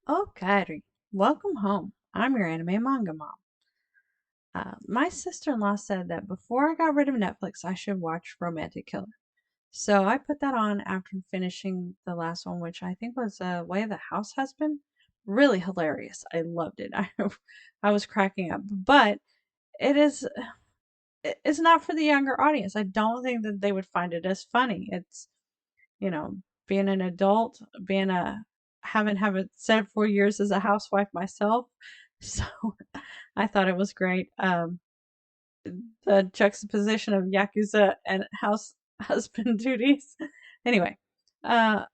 Okay, welcome home. I'm your anime manga mom. My sister-in-law said that before I got rid of Netflix, I should watch Romantic Killer. So I put that on after finishing the last one, which I think was Way of the House Husband. Really hilarious. I loved it. I was cracking up, but it is it's not for the younger audience. I don't think that they would find it as funny. It's you know, being an adult, being a haven't said 4 years as a housewife myself, so I thought it was great. The juxtaposition of yakuza and house husband duties. Anyway, uh,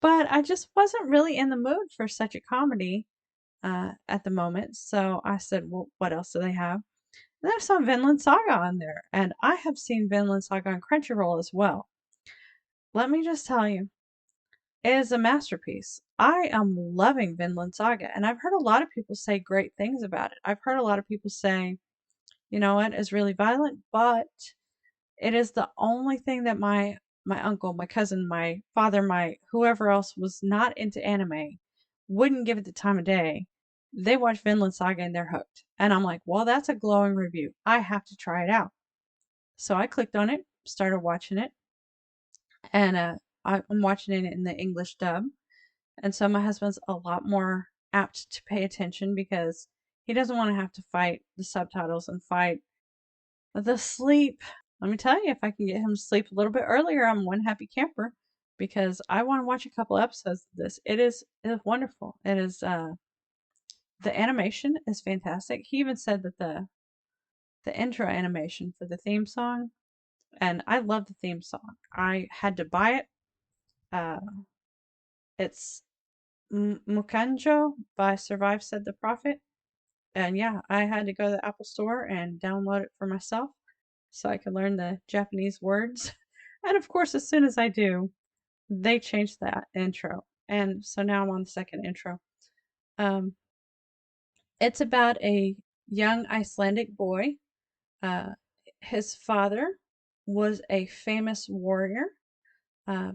but I just wasn't really in the mood for such a comedy at the moment, so I said, "Well, what else do they have?" And I saw Vinland Saga on there, and I have seen Vinland Saga on Crunchyroll as well. Let me just tell you, it is a masterpiece. I am loving Vinland Saga, and I've heard a lot of people say great things about it. I've heard a lot of people say, you know what, it's really violent, but it is the only thing that my uncle, my cousin, my father, my whoever else was not into anime wouldn't give it the time of day. They watch Vinland Saga and they're hooked. And I'm like, well, that's a glowing review. I have to try it out. So I clicked on it, started watching it, and I'm watching it in the English dub. And so my husband's a lot more apt to pay attention because he doesn't want to have to fight the subtitles and fight the sleep. Let me tell you, if I can get him to sleep a little bit earlier, I'm one happy camper because I want to watch a couple episodes of this. It is wonderful. It is the animation is fantastic. He even said that the intro animation for the theme song, and I love the theme song. I had to buy it. Uh, it's Mukanjo by Survive Said the Prophet. And yeah, I had to go to the Apple Store and download it for myself so I could learn the Japanese words. And of course, as soon as I do, they changed that intro. And so now I'm on the second intro. Um, it's about a young Icelandic boy. Uh, his father was a famous warrior,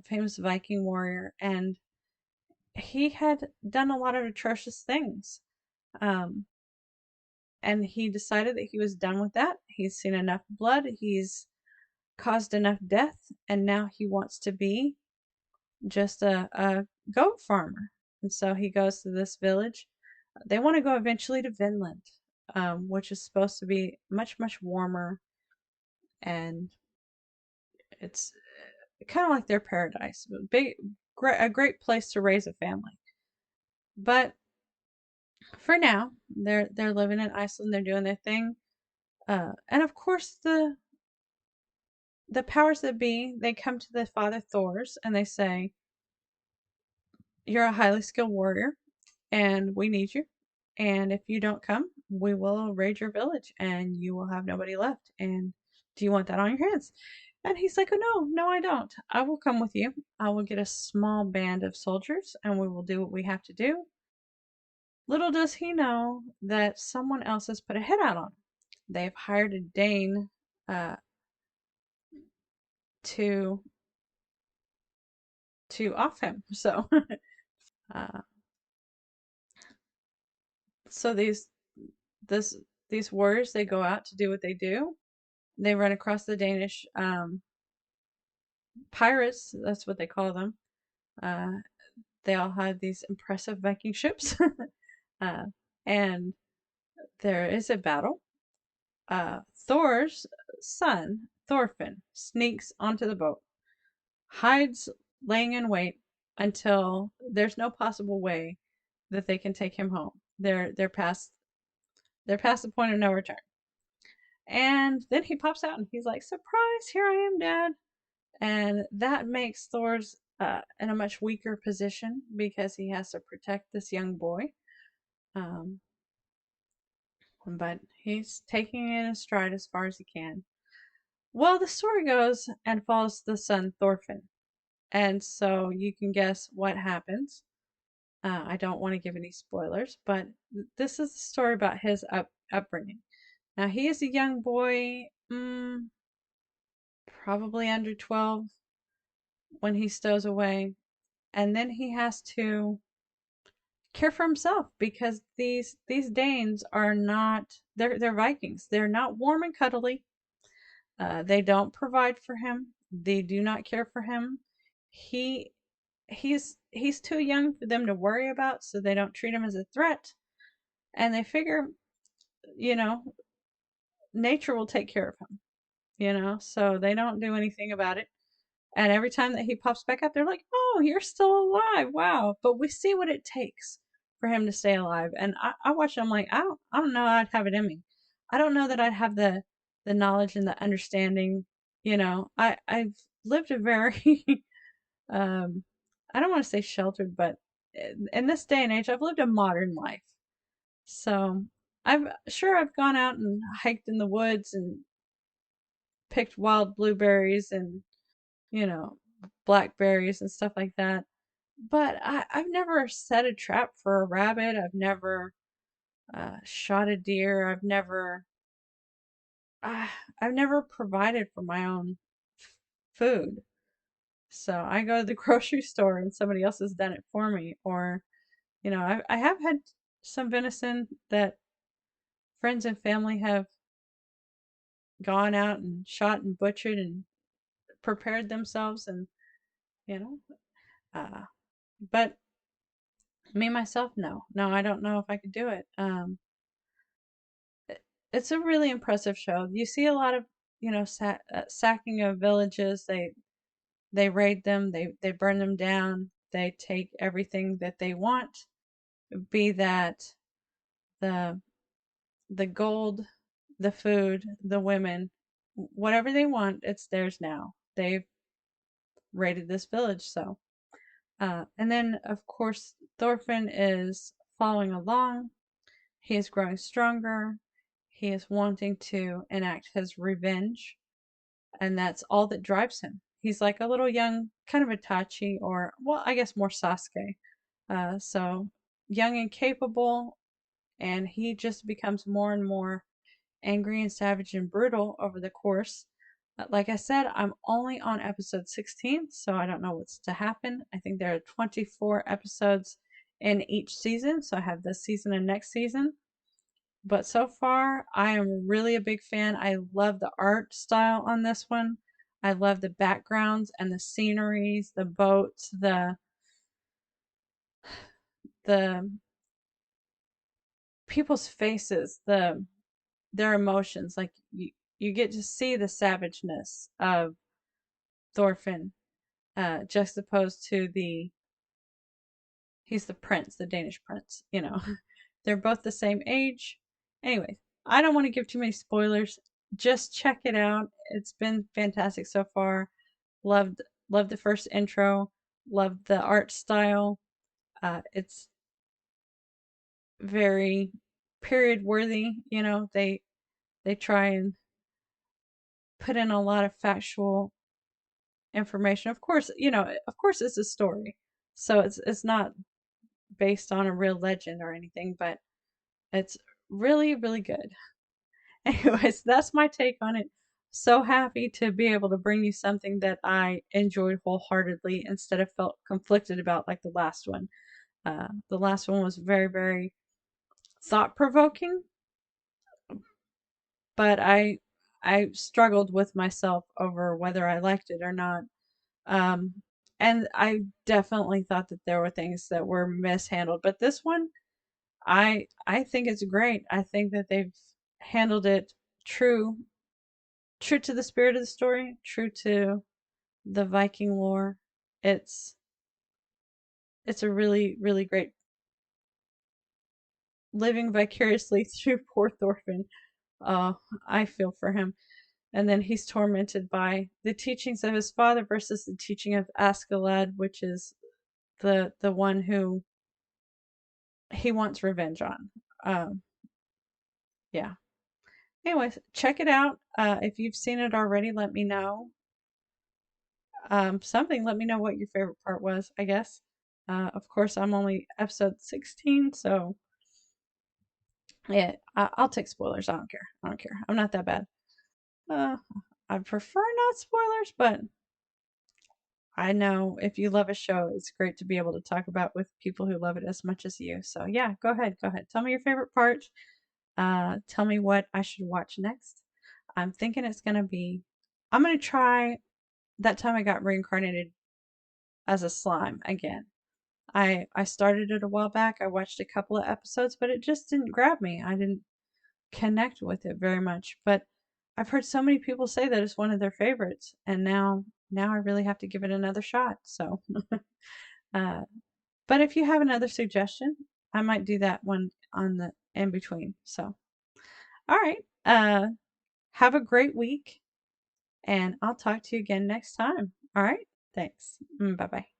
famous Viking warrior, and he had done a lot of atrocious things. Um, and he decided that he was done with that. He's seen enough blood, he's caused enough death, and now he wants to be just a goat farmer. And so he goes to this village. They want to go eventually to Vinland, which is supposed to be much, much warmer, and it's kind of like their paradise. A great place to raise a family. But for now, they're living in Iceland. They're doing their thing, and of course the powers that be, they come to the father Thors and they say, "You're a highly skilled warrior, and we need you. And if you don't come, we will raid your village, and you will have nobody left. And do you want that on your hands?" And he's like, "Oh no, no, I don't. I will come with you. I will get a small band of soldiers, and we will do what we have to do." Little does he know that someone else has put a hit out on him. They've hired a Dane uh, to off him. So uh, so this these warriors, they go out to do what they do. They run across the Danish pirates. That's what they call them. Uh, they all had these impressive Viking ships, uh, and there is a battle. Thor's son, Thorfinn, sneaks onto the boat, hides, laying in wait until there's no possible way that they can take him home. They're past the point of no return. And then he pops out and he's like, "Surprise! Here I am, Dad." And that makes Thor's in a much weaker position because he has to protect this young boy. Um, but he's taking it in stride as far as he can. Well, the story goes and follows the son Thorfinn, and so you can guess what happens. I don't want to give any spoilers, but this is the story about his upbringing. Now he is a young boy, probably under 12 when he stows away, and then he has to care for himself, because these Danes are not, they're Vikings. They're not warm and cuddly. They don't provide for him. They do not care for him. He he's too young for them to worry about, so they don't treat him as a threat. And they figure, you know, nature will take care of him, so they don't do anything about it. And every time that he pops back up, they're like, "Oh, you're still alive! Wow!" But we see what it takes for him to stay alive. And I watch. I'm like, I don't know. I'd have it in me. I don't know that I'd have the knowledge and the understanding. I've lived a very um, I don't want to say sheltered, but in this day and age, I've lived a modern life. So I've gone out and hiked in the woods and picked wild blueberries and you know, blackberries and stuff like that. But I've never set a trap for a rabbit. I've never shot a deer. Uh, I've never provided for my own food. So I go to the grocery store and somebody else has done it for me. Or, I have had some venison that friends and family have gone out and shot and butchered and prepared themselves, and you know, uh, but me myself, no, no, I don't know if I could do it. It's a really impressive show. You see a lot of, sacking of villages. They raid them. They burn them down. They take everything that they want, be that the the gold, the food, the women, whatever they want, it's theirs now. They've raided this village, so. And then, of course, Thorfinn is following along. He is growing stronger. He is wanting to enact his revenge, and that's all that drives him. He's like a little young, kind of Itachi, or, well, I guess more Sasuke. So young and capable, and he just becomes more and more angry and savage and brutal over the course. Like I said, I'm only on episode 16, so I don't know what's to happen. I think there are 24 episodes in each season, so I have this season and next season. But so far, I am really a big fan. I love the art style on this one. I love the backgrounds and the sceneries, the boats, the people's faces, their emotions. Like you get to see the savageness of Thorfinn, juxtaposed to he's the prince, the Danish prince. They're both the same age. Anyway, I don't want to give too many spoilers. Just check it out. It's been fantastic so far. Loved the first intro. Loved the art style. It's very period worthy. They try and put in a lot of factual information. Of course, it's a story, so it's not based on a real legend or anything, but it's really, really good. Anyways, that's my take on it. So happy to be able to bring you something that I enjoyed wholeheartedly instead of felt conflicted about like the last one. The last one was very, very thought provoking, but I struggled with myself over whether I liked it or not. Um, and I definitely thought that there were things that were mishandled, but this one, I think it's great. I think that they've handled it true, true to the spirit of the story, true to the Viking lore. It's it's a really, really great, living vicariously through poor Thorfinn. Uh, I feel for him. And then he's tormented by the teachings of his father versus the teaching of Askeladd, which is the one who he wants revenge on. Um, yeah. Anyways, check it out. If you've seen it already, let me know. Let me know what your favorite part was, I guess. Of course, I'm only episode 16, so yeah, I'll take spoilers. I don't care. I don't care. I'm not that bad. Uh, I prefer not spoilers, but I know if you love a show, it's great to be able to talk about with people who love it as much as you. So yeah, go ahead, go ahead. Tell me your favorite part. Tell me what I should watch next. I'm thinking it's gonna be. I'm gonna try that time I got reincarnated as a slime again. I started it a while back. I watched a couple of episodes, but it just didn't grab me. I didn't connect with it very much. But I've heard so many people say that it's one of their favorites, and now I really have to give it another shot. So, uh, but if you have another suggestion, I might do that one on the in between. So, all right. Have a great week, and I'll talk to you again next time. All right. Thanks. Bye bye.